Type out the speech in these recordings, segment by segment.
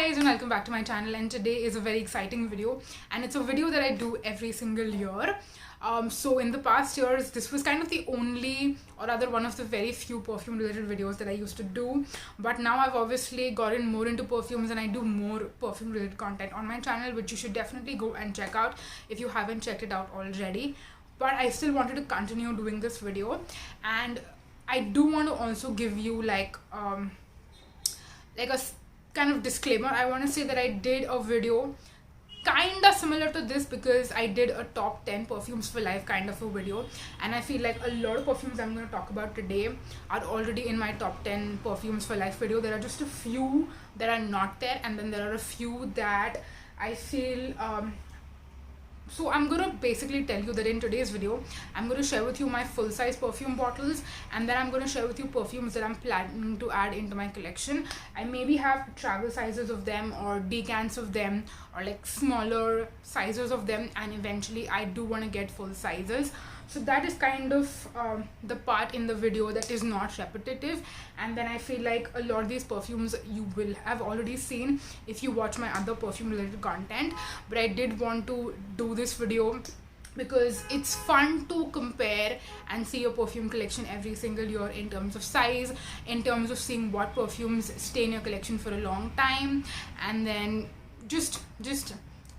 guys, and welcome back to my channel. And today is a very exciting video, and it's a video that I do every single year. So in the past years, this was kind of the only, or rather one of the very few perfume related videos that I used to do. But now I've obviously gotten more into perfumes and I do more perfume related content on my channel, which you should definitely go and check out if you haven't checked it out already. But I still wanted to continue doing this video, and I do want to also give you like a kind of disclaimer. I want to say that I did a video kinda similar to this because I did a top 10 perfumes for life kind of a video, and I feel like a lot of perfumes I'm going to talk about today are already in my top 10 perfumes for life video. There are just a few that are not there, and then there are a few that I feel so I'm going to basically tell you that in today's video I'm going to share with you my full size perfume bottles, and then I'm going to share with you perfumes that I'm planning to add into my collection. I maybe have travel sizes of them or decants of them or like smaller sizes of them, and eventually I do want to get full sizes. So that is kind of the part in the video that is not repetitive, and then I feel like a lot of these perfumes you will have already seen if you watch my other perfume related content. But I did want to do this video because it's fun to compare and see your perfume collection every single year in terms of size, in terms of seeing what perfumes stay in your collection for a long time, and then just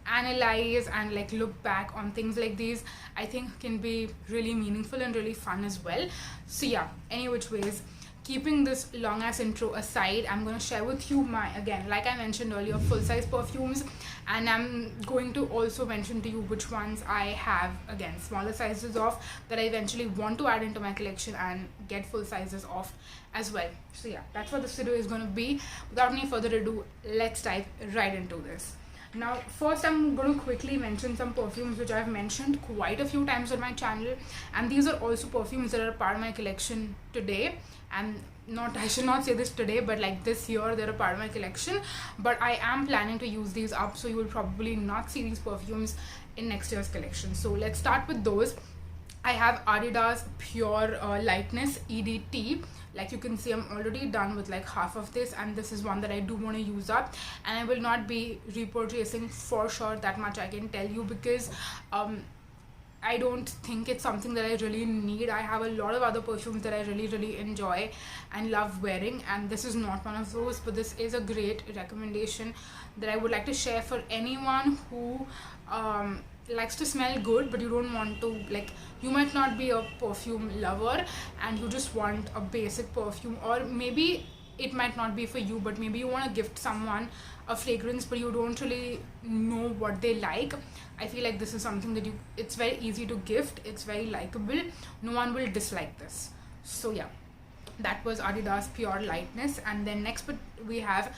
analyze and like look back on things like these. I think can be really meaningful and really fun as well. So yeah, any which ways, keeping this long ass intro aside, I'm going to share with you my, again like I mentioned earlier, full size perfumes, and I'm going to also mention to you which ones I have, again, smaller sizes of that I eventually want to add into my collection and get full sizes of as well. So yeah, that's what this video is going to be. Without any further ado, let's dive right into this. Now first I'm going to quickly mention some perfumes which I've mentioned quite a few times on my channel, and these are also perfumes that are part of my collection today, and I should not say this today, but like this year they're a part of my collection, but I am planning to use these up, so you will probably not see these perfumes in next year's collection. So let's start with those. I have Adidas Pure Lightness EDT. Like you can see, I'm already done with like half of this, and this is one that I do want to use up, and I will not be repurchasing for sure, that much I can tell you, because I don't think it's something that I really need. I have a lot of other perfumes that I really enjoy and love wearing, and this is not one of those, but this is a great recommendation that I would like to share for anyone who likes to smell good, but you don't want to, like, you might not be a perfume lover and you just want a basic perfume, or maybe it might not be for you, but maybe you want to gift someone a fragrance but you don't really know what they like. I feel like this is something that it's very easy to gift, it's very likable, no one will dislike this. So yeah, that was Adidas Pure Lightness. And then next we have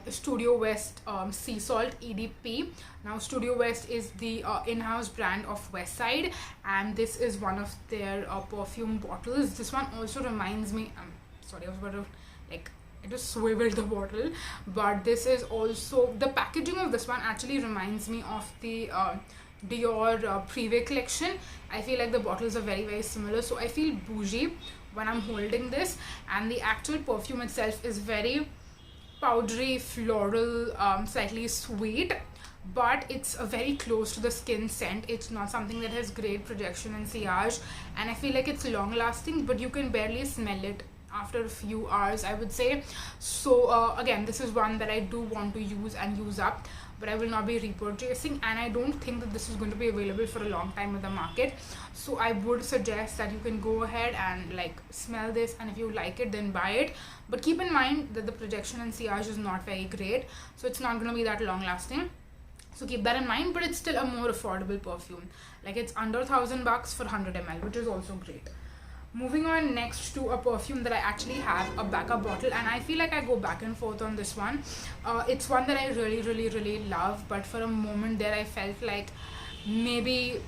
Studio West Sea Salt EDP. Now Studio West is the in-house brand of Westside, and this is one of their perfume bottles. This one also reminds me, sorry, I was about to like, it just swiveled the bottle, but this is also, the packaging of this one actually reminds me of the Dior Privé collection. I feel like the bottles are very similar, so I feel bougie when I'm holding this, and the actual perfume itself is very powdery, floral, slightly sweet, but it's a very close to the skin scent. It's not something that has great projection and sillage, and I feel like it's long lasting, but you can barely smell it after a few hours, I would say. So again, this is one that I do want to use and use up, but I will not be repurchasing, and I don't think that this is going to be available for a long time in the market. So I would suggest that you can go ahead and like smell this, and if you like it then buy it, but keep in mind that the projection and sillage is not very great, so it's not going to be that long lasting. So keep that in mind, but it's still a more affordable perfume. Like it's under $1,000 for 100 ml, which is also great. Moving on next to a perfume that I actually have a backup bottle, and I feel like I go back and forth on this one. It's one that I really love, but for a moment there I felt like maybe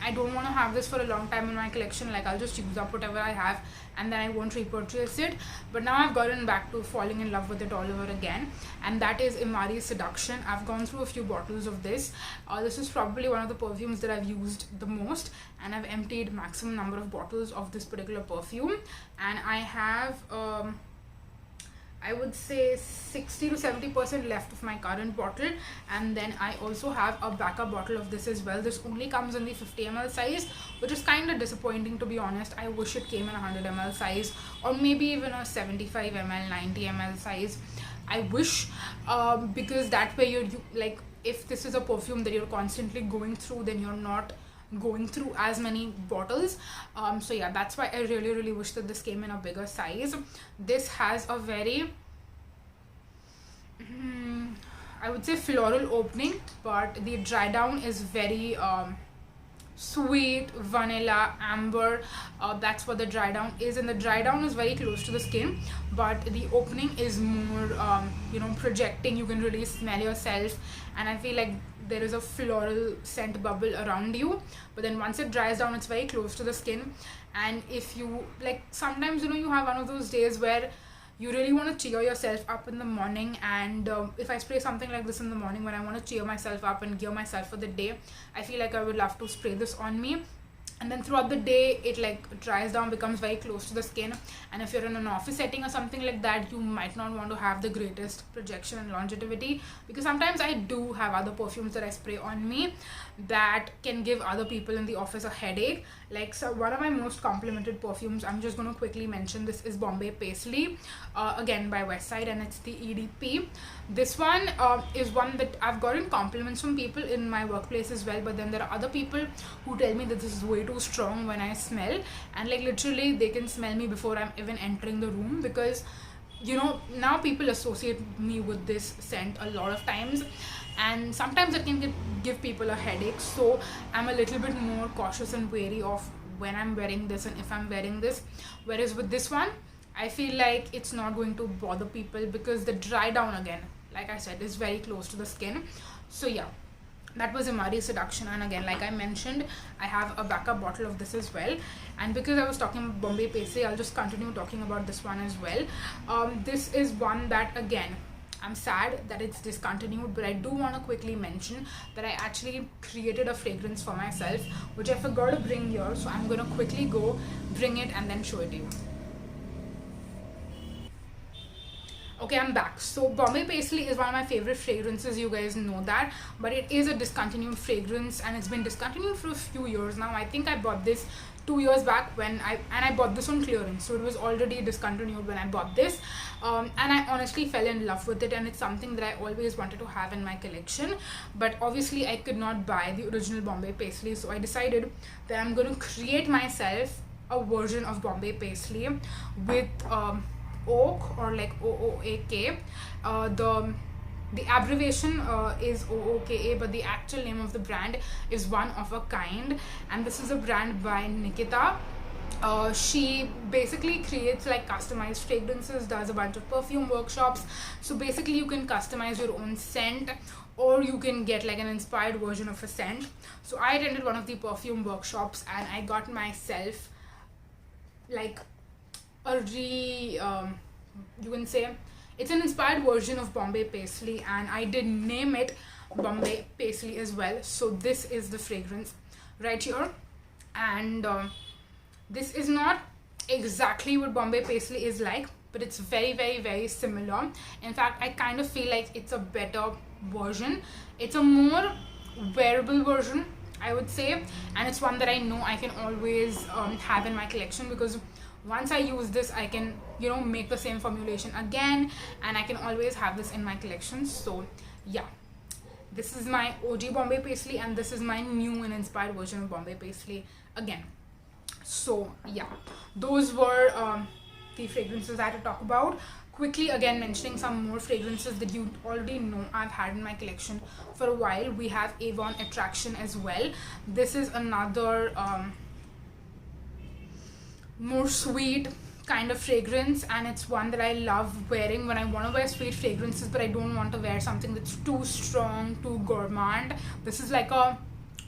I don't want to have this for a long time in my collection, like I'll just use up whatever I have and then I won't repurchase it. But now I've gotten back to falling in love with it all over again, and that is Imari Seduction. I've gone through a few bottles of this. This is probably one of the perfumes that I've used the most, and I've emptied maximum number of bottles of this particular perfume. And I have I would say 60 to 70% left of my current bottle, and then I also have a backup bottle of this as well. This only comes in the 50 ml size, which is kind of disappointing, to be honest. I wish it came in a 100 ml size, or maybe even a 75 ml, 90 ml size. I wish, because that way you like, if this is a perfume that you're constantly going through, then you're not going through as many bottles. So yeah, that's why I really wish that this came in a bigger size. This has a very I would say floral opening, but the dry down is very sweet, vanilla, amber. That's what the dry down is, and the dry down is very close to the skin, but the opening is more projecting. You can really smell yourself, and I feel like there is a floral scent bubble around you, but then once it dries down, it's very close to the skin. And if you like, sometimes you have one of those days where you really want to cheer yourself up in the morning, and if I spray something like this in the morning when I want to cheer myself up and gear myself for the day, I feel like I would love to spray this on me. And then throughout the day it like dries down, becomes very close to the skin, and if you're in an office setting or something like that, you might not want to have the greatest projection and longevity, because sometimes I do have other perfumes that I spray on me that can give other people in the office a headache. Like, so one of my most complimented perfumes, I'm just going to quickly mention, this is Bombay Paisley, again by Westside, and it's the EDP. This one is one that I've gotten compliments from people in my workplace as well, but then there are other people who tell me that this is way too strong when I smell, and like literally they can smell me before I'm even entering the room, because now people associate me with this scent a lot of times, and sometimes it can give people a headache. So I'm a little bit more cautious and wary of when I'm wearing this and if I'm wearing this. Whereas with this one, I feel like it's not going to bother people, because the dry down, again, like I said, is very close to the skin. So yeah, that was Imari Seduction. And again, like I mentioned, I have a backup bottle of this as well. And because I was talking about Bombay Paisley, I'll just continue talking about this one as well. This is one that, again, I'm sad that it's discontinued, but I do want to quickly mention that I actually created a fragrance for myself, which I forgot to bring here. So I'm going to quickly go bring it and then show it to you. Okay, I'm back. So Bombay Paisley is one of my favorite fragrances, you guys know that, but it is a discontinued fragrance, and it's been discontinued for a few years now. I think I bought this 2 years back when I bought this on clearance, so it was already discontinued when I bought this, and I honestly fell in love with it, and it's something that I always wanted to have in my collection, but obviously I could not buy the original Bombay Paisley, so I decided that I'm going to create myself a version of Bombay Paisley with oak, or like OOAK. The abbreviation is OOKA, but the actual name of the brand is One of a Kind, and this is a brand by Nikita. She basically creates like customized fragrances, does a bunch of perfume workshops. So basically you can customize your own scent, or you can get like an inspired version of a scent. So I attended one of the perfume workshops, and I got myself like a you can say it's an inspired version of Bombay Paisley, and I did name it Bombay Paisley as well. So this is the fragrance right here, and this is not exactly what Bombay Paisley is like, but it's very similar. In fact, I kind of feel like it's a better version. It's a more wearable version, I would say, and it's one that I know I can always have in my collection, because once I use this, I can make the same formulation again, and I can always have this in my collection. So yeah, this is my OG Bombay Paisley, and this is my new and inspired version of Bombay Paisley again. So yeah, those were the fragrances I had to talk about. Quickly again mentioning some more fragrances that you already know I've had in my collection for a while. We have Avon Attraction as well. This is another more sweet kind of fragrance, and it's one that I love wearing when I want to wear sweet fragrances, but I don't want to wear something that's too strong, too gourmand. This is like a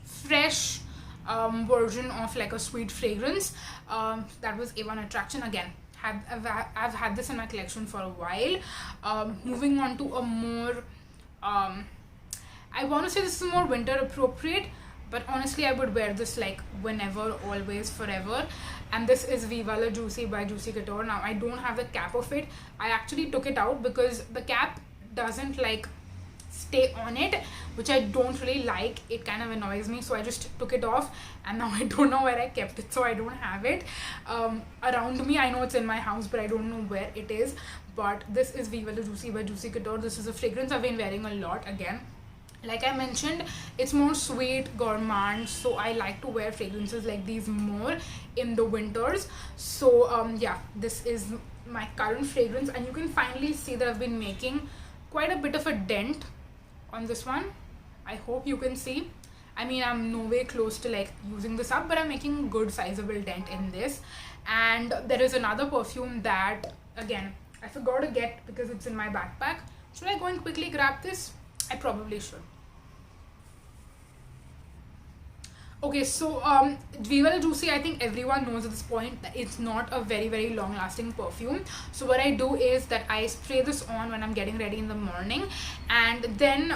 fresh version of like a sweet fragrance. That was Avon Attraction. Again, I've had this in my collection for a while. Moving on to a more I want to say this is more winter appropriate, but honestly I would wear this like whenever, always, forever. And this is Viva La Juicy by Juicy Couture. Now I don't have the cap of it. I actually took it out because the cap doesn't like stay on it, which I don't really like. It kind of annoys me, so I just took it off, and now I don't know where I kept it, so I don't have it around me. I know it's in my house, but I don't know where it is. But this is Viva La Juicy by Juicy Couture. This is a fragrance I've been wearing a lot. Again, like I mentioned, it's more sweet, gourmand, so I like to wear fragrances like these more in the winters. So yeah, this is my current fragrance, and you can finally see that I've been making quite a bit of a dent on this one. I hope you can see. I mean, I'm no way close to like using this up, but I'm making good sizable dent in this. And there is another perfume that again I forgot to get because it's in my backpack. Should I go and quickly grab this? I probably should. Okay, so Viva La Juicy, I think everyone knows at this point that it's not a very long lasting perfume. So what I do is that I spray this on when I'm getting ready in the morning, and then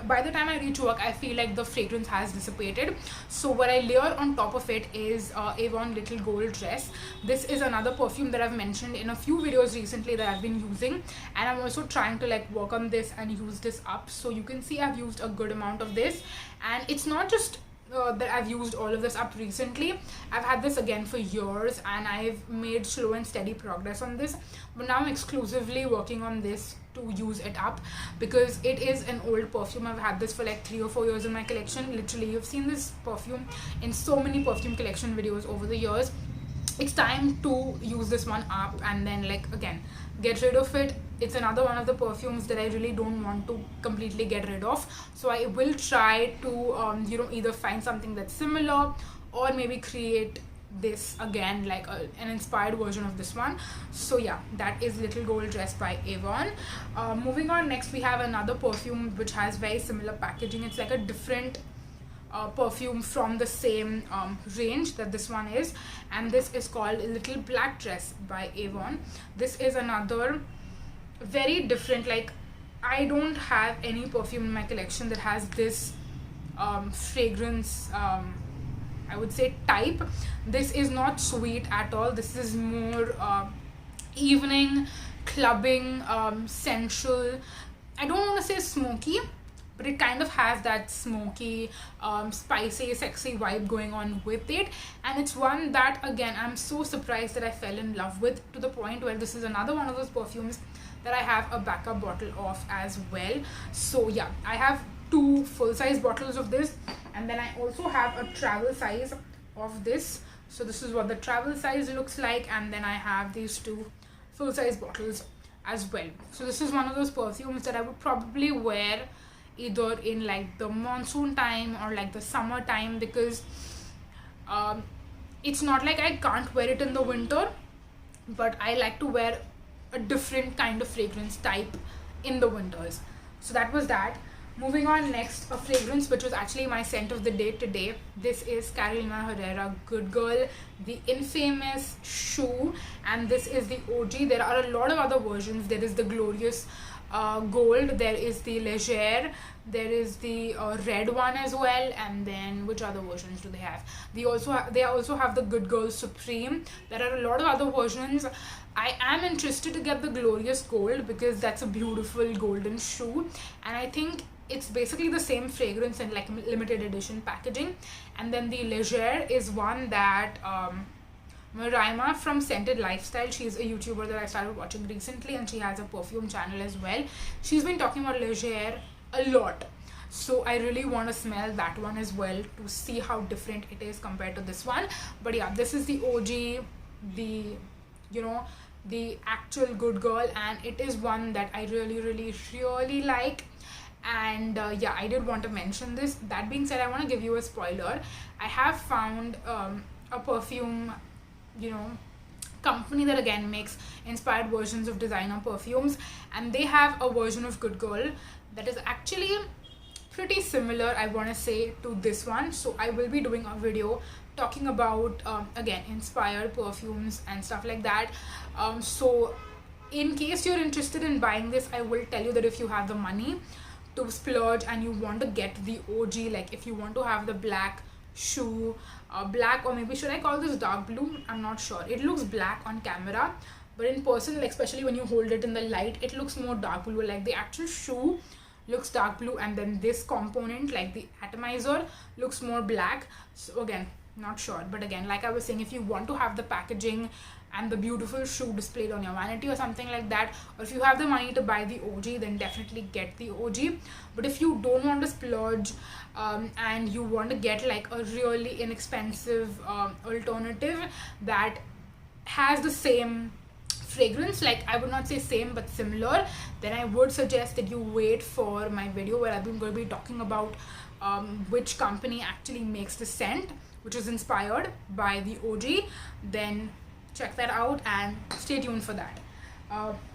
by the time I reach work I feel like the fragrance has dissipated. So what I layer on top of it is Avon Little Gold Dress. This is another perfume that I've mentioned in a few videos recently that I've been using, and I'm also trying to like work on this and use this up. So you can see I've used a good amount of this, and it's not just that I've used all of this up recently. I've had this again for years, and I've made slow and steady progress on this, but now I'm exclusively working on this to use it up because it is an old perfume. I've had this for like 3 or 4 years in my collection. Literally, you've seen this perfume in so many perfume collection videos over the years. It's time to use this one up and then like again get rid of it. It's another one of the perfumes that I really don't want to completely get rid of, so I will try to either find something that's similar or maybe create this again like an inspired version of this one. So yeah, that is Little Gold Dress by Avon. Moving on, next we have another perfume which has very similar packaging. It's like a different perfume from the same range that this one is, and this is called Little Black Dress by Avon. This is another very different, like I don't have any perfume in my collection that has this fragrance I would say type. This is not sweet at all. This is more evening clubbing, sensual. I don't want to say smoky, but it kind of has that smoky, spicy, sexy vibe going on with it. And it's one that again I'm so surprised that I fell in love with, to the point where this is another one of those perfumes that I have a backup bottle of as well. So yeah, I have 2 full-size bottles of this, and then I also have a travel size of this. So this is what the travel size looks like, and then I have these 2 full-size bottles as well. So this is one of those perfumes that I would probably wear either in like the monsoon time or like the summer time, because it's not like I can't wear it in the winter, but I like to wear a different kind of fragrance type in the winters. So that was that. Moving on, next, a fragrance which was actually my scent of the day today. This is Carolina Herrera Good Girl, the infamous shoe, and this is the OG. There are a lot of other versions. There is the Glorious Gold, there is the Légère, there is the red one as well, and then which other versions do they have? They also have the Good Girl Supreme. There are a lot of other versions. I am interested to get the Glorious Gold because that's a beautiful golden shoe, and I think it's basically the same fragrance in like limited edition packaging. And then the Légère is one that Marima from Scented Lifestyle, she's a YouTuber that I started watching recently, and she has a perfume channel as well. She's been talking about Légère a lot, so I really want to smell that one as well to see how different it is compared to this one. But yeah, this is the OG, the actual Good Girl, and it is one that I really like. And yeah, I did want to mention this. That being said, I want to give you a spoiler. I have found a perfume company that again makes inspired versions of designer perfumes, and they have a version of Good Girl that is actually pretty similar, I want to say, to this one. So I will be doing a video talking about again inspired perfumes and stuff like that. So in case you're interested in buying this, I will tell you that if you have the money to splurge and you want to get the OG, like if you want to have the black shoe, black, or maybe should I call this dark blue, I'm not sure. It looks black on camera, but in person, like especially when you hold it in the light, it looks more dark blue. Like the actual shoe looks dark blue, and then this component, like the atomizer, looks more black. So again, not sure, but again, like I was saying, if you want to have the packaging and the beautiful shoe displayed on your vanity or something like that, or if you have the money to buy the OG, then definitely get the OG. But if you don't want to splurge, and you want to get like a really inexpensive alternative that has the same fragrance, like I would not say same but similar, then I would suggest that you wait for my video where I'm going to be talking about which company actually makes the scent, which is inspired by the OG. Then check that out and stay tuned for that.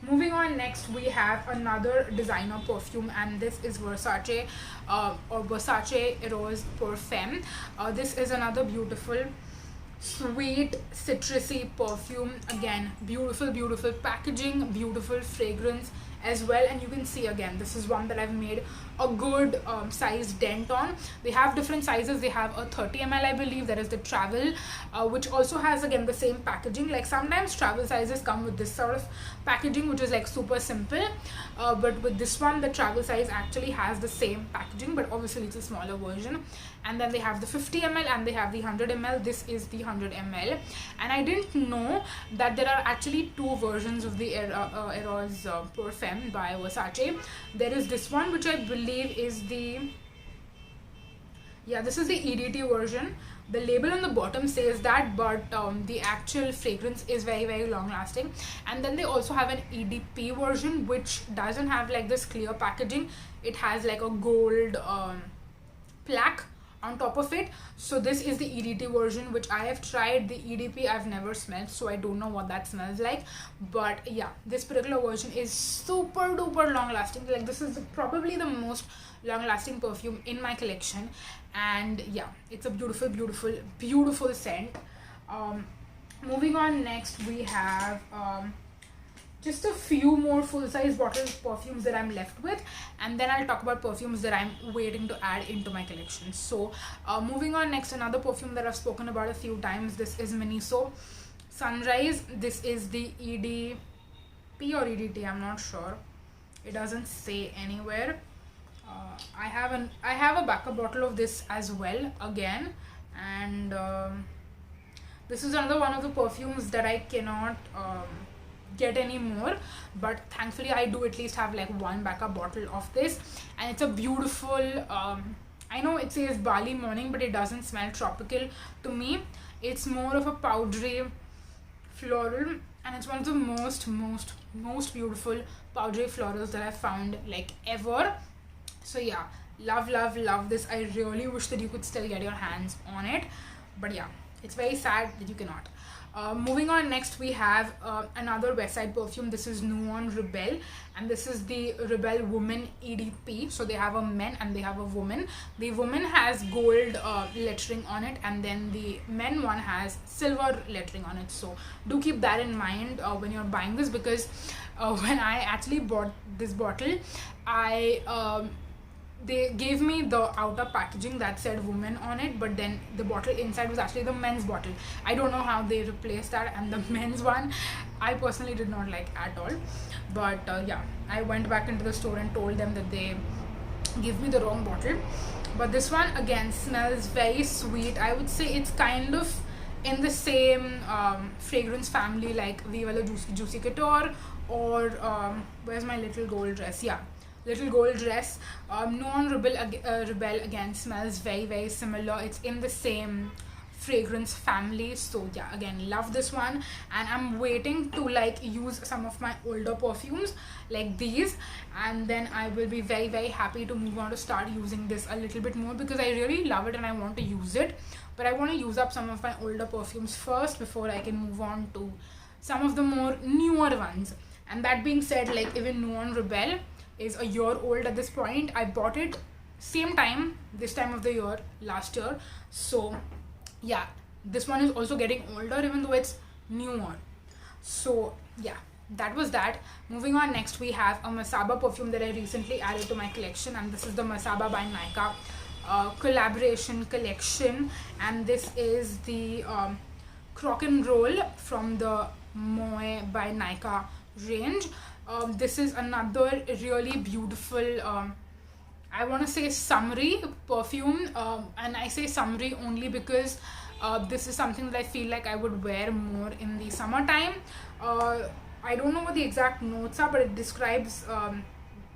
Moving on, next we have another designer perfume, and this is Versace, or Versace Eros Parfum. This is another beautiful sweet citrusy perfume. Again, beautiful packaging, beautiful fragrance as well. And you can see, again, this is one that I've made a good size dent on. They have different sizes. They have a 30 ml, I believe, that is the travel, which also has again the same packaging. Like sometimes travel sizes come with this sort of packaging, which is like super simple, but with this one, the travel size actually has the same packaging, but obviously it's a smaller version. And then they have the 50 ml and they have the 100 ml. This is the 100 ml, and I didn't know that there are actually two versions of the Eros Parfum by Versace. There is this one, which I believe is the, yeah, this is the EDT version. The label on the bottom says that, but the actual fragrance is very long lasting. And then they also have an EDP version, which doesn't have like this clear packaging. It has like a gold plaque on top of it. So this is the EDT version, which I have tried. The EDP I've never smelled, so I don't know what that smells like. But yeah, this particular version is super duper long lasting. Like this is probably the most long lasting perfume in my collection, and yeah, it's a beautiful scent. Moving on, next we have just a few more full-size bottle perfumes that I'm left with, and then I'll talk about perfumes that I'm waiting to add into my collection. So moving on, next, another perfume that I've spoken about a few times. This is Miniso Sunrise. This is the EDP or EDT, I'm not sure, it doesn't say anywhere. I have a backup bottle of this as well again, and this is another one of the perfumes that I cannot get any more, but thankfully I do at least have like one backup bottle of this. And it's a beautiful, I know it says Bali morning, but it doesn't smell tropical to me. It's more of a powdery floral, and it's one of the most beautiful powdery florals that I've found like ever. So yeah, love this. I really wish that you could still get your hands on it, but yeah, it's very sad that you cannot. Moving on, next we have another West Side perfume. This is Nuon Rebel, and this is the Rebel Woman EDP. So they have a men and they have a woman. The woman has gold lettering on it, and then the men one has silver lettering on it. So do keep that in mind when you're buying this, because when I actually bought this bottle, they gave me the outer packaging that said woman on it, but then the bottle inside was actually the men's bottle. I don't know how they replaced that, and the men's one I personally did not like at all. But yeah, I went back into the store and told them that they give me the wrong bottle. But this one again smells very sweet. I would say it's kind of in the same fragrance family like Viva la Juicy Couture, or where's my little gold dress? Yeah, little gold dress. Nuon Rebel again smells very similar. It's in the same fragrance family. So yeah, again, love this one, and I'm waiting to like use some of my older perfumes like these, and then I will be very happy to move on to start using this a little bit more, because I really love it and I want to use it. But I want to use up some of my older perfumes first before I can move on to some of the more newer ones. And that being said, like even Nuon Rebel is a year old at this point. I bought it same time, this time of the year last year. So yeah, this one is also getting older even though it's newer. So yeah, that was that. Moving on, next we have a Masaba perfume that I recently added to my collection, and this is the Masaba by Nykaa collaboration collection, and this is the Crock and Roll from the Moe by Nykaa range. This is another really beautiful, I want to say summery perfume, and I say summery only because this is something that I feel like I would wear more in the summertime. I don't know what the exact notes are, but it describes,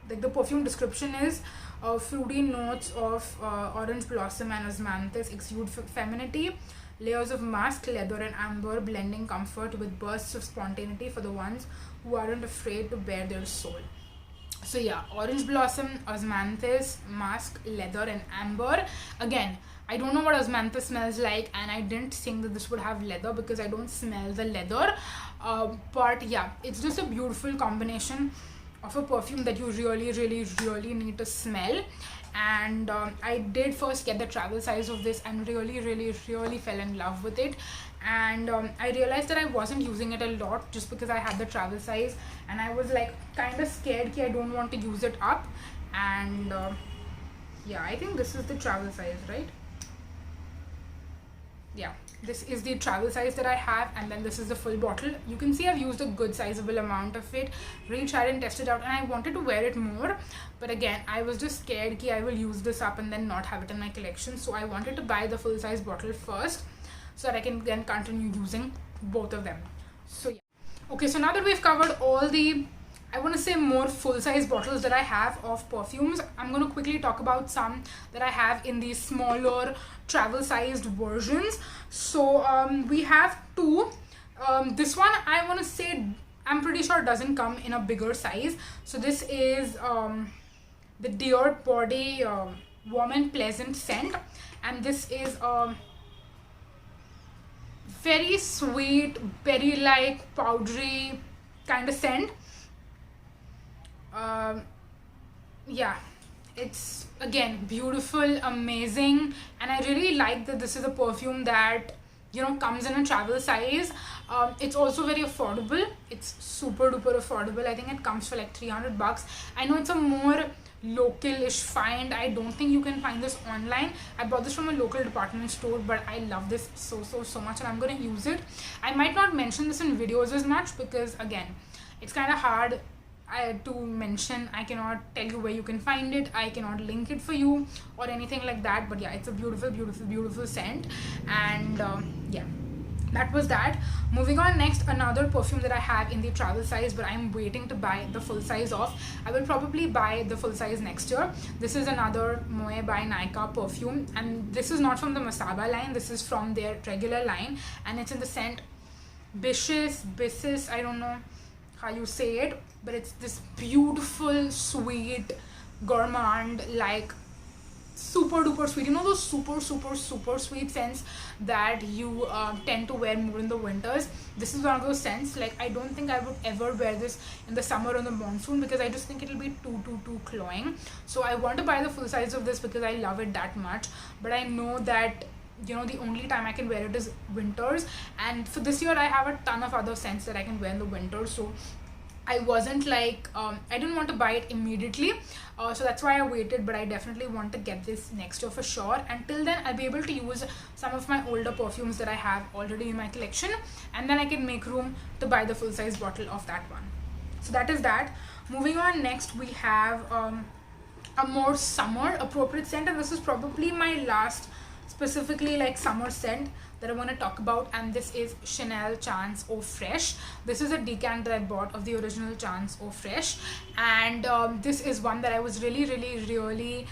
like the perfume description is fruity notes of orange blossom and osmanthus exude femininity, layers of musk, leather and amber blending comfort with bursts of spontaneity for the ones who aren't afraid to bare their soul. So yeah, orange blossom, osmanthus, musk, leather and amber. Again, I don't know what osmanthus smells like, and I didn't think that this would have leather because I don't smell the leather, but yeah, it's just a beautiful combination of a perfume that you really need to smell. And I did first get the travel size of this and really fell in love with it. And I realized that I wasn't using it a lot just because I had the travel size, and I was like kind of scared that I don't want to use it up. And yeah, I think this is the travel size, right? Yeah, this is the travel size that I have, and then this is the full bottle. You can see I've used a good sizable amount of it, really tried and tested out, and I wanted to wear it more, but again I was just scared that I will use this up and then not have it in my collection. So I wanted to buy the full size bottle first so that I can then continue using both of them. So yeah, okay, so now that we've covered all the, I want to say, more full-size bottles that I have of perfumes, I'm going to quickly talk about some that I have in these smaller travel-sized versions. So we have two. This one, I want to say, I'm pretty sure doesn't come in a bigger size. So this is the Dior Body Warm and Pleasant scent, and this is very sweet, berry-like, powdery kind of scent. Yeah, it's again beautiful, amazing, and I really like that this is a perfume that, you know, comes in a travel size. It's also very affordable. It's super duper affordable. I think it comes for like $300. I know it's a more local-ish find. I don't think you can find this online. I bought this from a local department store, but I love this so much, and I'm gonna use it. I might not mention this in videos as much because again, it's kind of hard to mention. I cannot tell you where you can find it, I cannot link it for you or anything like that, but yeah, it's a beautiful scent. And yeah, that was that. Moving on, next, another perfume that I have in the travel size, but I'm waiting to buy the full size of. I will probably buy the full size next year. This is another Moe by Nykaa perfume, and this is not from the Masaba line, this is from their regular line, and it's in the scent Bissus, I don't know how you say it, but it's this beautiful, sweet, gourmand, like super duper sweet. You know those super sweet scents that you tend to wear more in the winters? This is one of those scents. Like, I don't think I would ever wear this in the summer or the monsoon because I just think it'll be too cloying. So I want to buy the full size of this because I love it that much, but I know that, you know, the only time I can wear it is winters, and for this year I have a ton of other scents that I can wear in the winter. So I wasn't like, I didn't want to buy it immediately, so that's why I waited, but I definitely want to get this next year for sure. Until then, I'll be able to use some of my older perfumes that I have already in my collection, and then I can make room to buy the full size bottle of that one. So that is that. Moving on, next we have a more summer appropriate scent, and this is probably my last specifically like summer scent that I want to talk about, and this is Chanel Chance Eau Fresh. This is a decant that I bought of the original Chance Eau Fresh, and this is one that I was really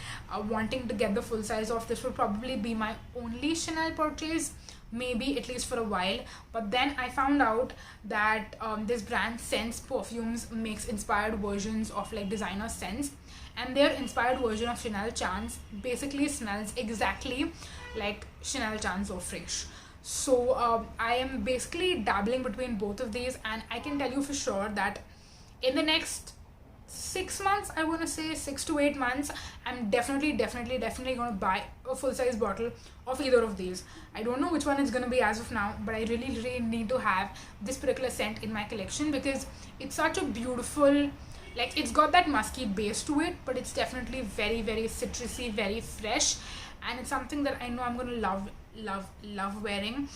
wanting to get the full size of. This will probably be my only Chanel purchase, maybe at least for a while, but then I found out that this brand Sense Perfumes makes inspired versions of like designer scents, and their inspired version of Chanel Chance basically smells exactly like Chanel Chance Eau Fresh. So I am basically dabbling between both of these, and I can tell you for sure that in the next 6 months, I want to say 6 to 8 months, I'm definitely going to buy a full size bottle of either of these. I don't know which one it's going to be as of now, but I really need to have this particular scent in my collection because it's such a beautiful, like, it's got that musky base to it, but it's definitely very citrusy, very fresh, and it's something that I know I'm going to love wearing.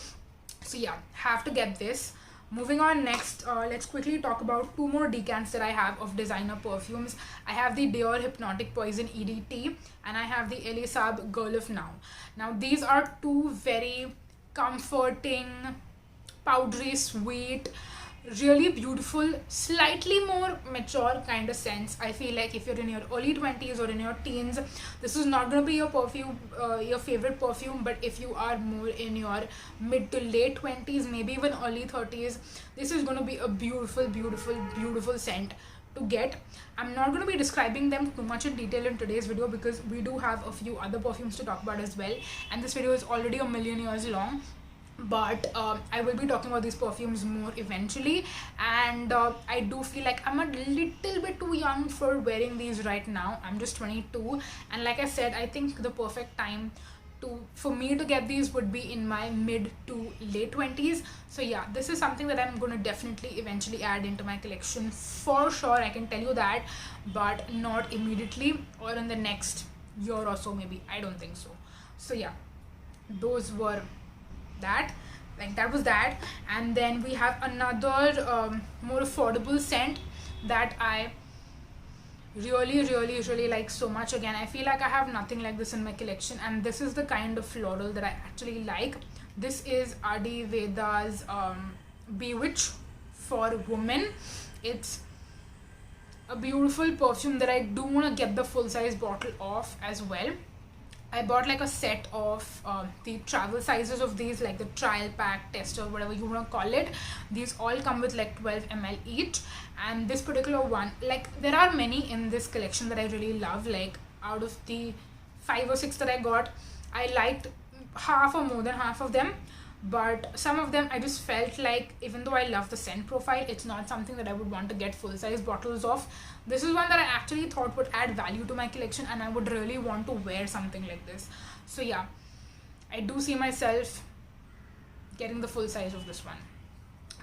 So yeah, have to get this. Moving on, next, let's quickly talk about 2 more decants that I have of designer perfumes. I have the Dior Hypnotic Poison EDT, and I have the Elie Saab Girl of Now. Now these are 2 very comforting, powdery, sweet, really beautiful, slightly more mature kind of scents. I feel like if you're in your early 20s or in your teens, this is not going to be your perfume, your favorite perfume. But if you are more in your mid to late 20s, maybe even early 30s, this is going to be a beautiful scent to get. I'm not going to be describing them too much in detail in today's video because we do have a few other perfumes to talk about as well, and this video is already a million years long. But I will be talking about these perfumes more eventually, and I do feel like I'm a little bit too young for wearing these right now. I'm just 22, and like I said, I think the perfect time for me to get these would be in my mid to late 20s. So yeah, this is something that I'm going to definitely eventually add into my collection for sure, I can tell you that, but not immediately or in the next year or so, maybe. I don't think so. So yeah, those were that was that. And then we have another more affordable scent that I really like so much. Again, I feel like I have nothing like this in my collection, and this is the kind of floral that I actually like. This is Adiveda's Bewitch for Women. It's a beautiful perfume that I do want to get the full size bottle of as well. I bought like a set of the travel sizes of these, like the trial pack, tester, whatever you want to call it. These all come with like 12 ml each, and this particular one, like, there are many in this collection that I really love. Like, out of the 5 or 6 that I got, I liked half or more than half of them, but some of them I just felt like, even though I love the scent profile, it's not something that I would want to get full size bottles of. This is one that I actually thought would add value to my collection, and I would really want to wear something like this. So yeah, I do see myself getting the full size of this one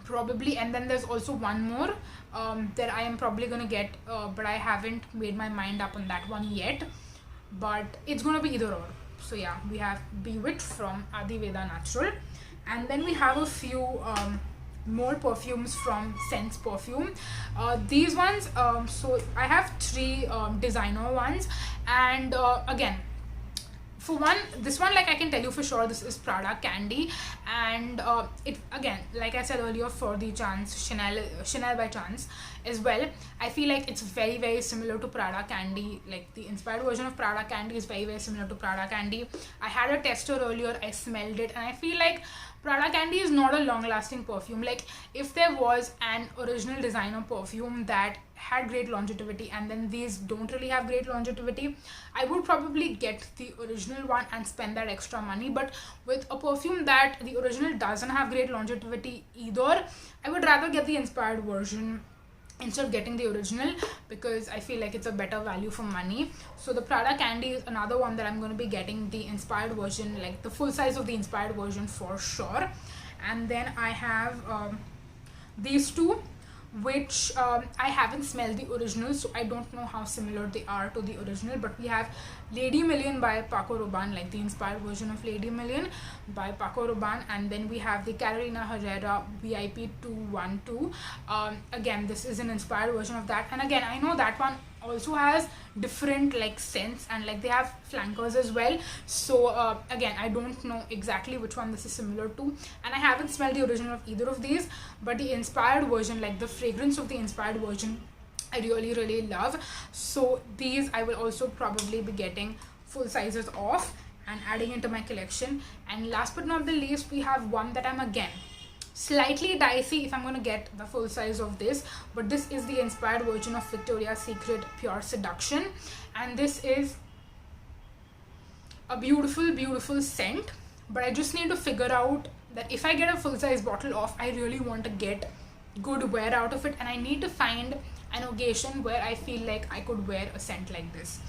probably. And then there's also one more that I am probably gonna get, but I haven't made my mind up on that one yet, but it's gonna be either or. So yeah, we have Bewitch from Adiveda Natural, and then we have a few more perfumes from Sense Perfume. These ones, so I have 3 designer ones, and again, for one, this one, like, I can tell you for sure this is Prada Candy, and it, again, like I said earlier, for the Chance Chanel by Chance as well, I feel like it's very similar to Prada Candy. Like, the inspired version of Prada Candy is very similar to Prada Candy. I had a tester earlier, I smelled it, and I feel like Prada Candy is not a long-lasting perfume. Like, if there was an original designer perfume that had great longevity, and then these don't really have great longevity, I would probably get the original one and spend that extra money. But with a perfume that the original doesn't have great longevity either, I would rather get the inspired version instead of getting the original, because I feel like it's a better value for money. So the Prada Candy is another one that I'm going to be getting the inspired version, like the full size of the inspired version for sure. And then I have these 2, which I haven't smelled the original, so I don't know how similar they are to the original. But we have Lady Million by Paco Rabanne, like the inspired version of Lady Million by Paco Rabanne. And then we have the Carolina Herrera VIP 212. Again, this is an inspired version of that, and again, I know that one also has different like scents, and like they have flankers as well. So again, I don't know exactly which one this is similar to, and I haven't smelled the original of either of these, but the inspired version, like the fragrance of the inspired version, I really love. So these I will also probably be getting full sizes of and adding into my collection. And last but not the least, we have one that I'm again slightly dicey if I'm going to get the full size of this, but this is the inspired version of Victoria's Secret Pure Seduction, and this is a beautiful scent. But I just need to figure out that if I get a full size bottle of, I really want to get good wear out of it, and I need to find an occasion where I feel like I could wear a scent like this.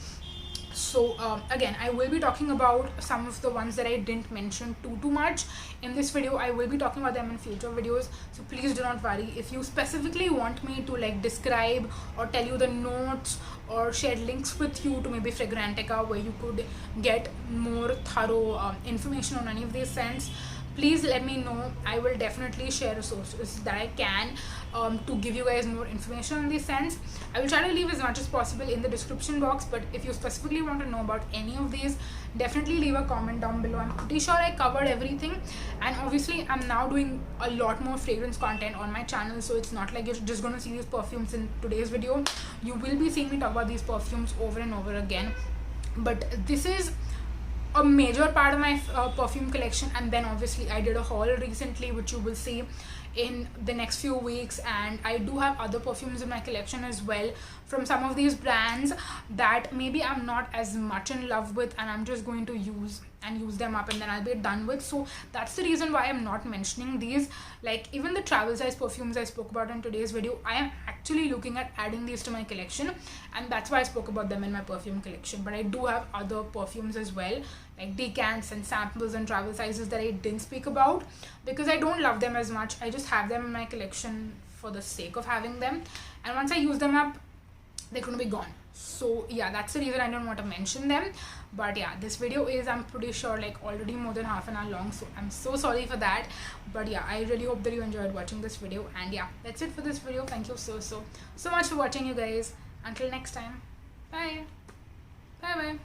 So again, I will be talking about some of the ones that I didn't mention too much in this video. I will be talking about them in future videos, so please do not worry. If you specifically want me to like describe or tell you the notes or share links with you to maybe Fragrantica where you could get more thorough information on any of these scents, please let me know. I will definitely share resources that I can to give you guys more information on these scents. I will try to leave as much as possible in the description box, but if you specifically want to know about any of these, definitely leave a comment down below. I'm pretty sure I covered everything, and obviously I'm now doing a lot more fragrance content on my channel, so it's not like you're just going to see these perfumes in today's video. You will be seeing me talk about these perfumes over and over again, but this is a major part of my perfume collection. And then obviously I did a haul recently, which you will see in the next few weeks, and I do have other perfumes in my collection as well from some of these brands that maybe I'm not as much in love with, and I'm just going to use them up and then I'll be done with. So that's the reason why I'm not mentioning these. Like even the travel size perfumes I spoke about in today's video, I am actually looking at adding these to my collection, and that's why I spoke about them in my perfume collection. But I do have other perfumes as well, like decants and samples and travel sizes that I didn't speak about because I don't love them as much. I just have them in my collection for the sake of having them, and once I use them up, they're gonna be gone. So yeah, that's the reason I don't want to mention them. But yeah, this video is, I'm pretty sure, like already more than half an hour long, so I'm so sorry for that. But yeah, I really hope that you enjoyed watching this video, and yeah, that's it for this video. Thank you so much for watching, you guys. Until next time, bye bye.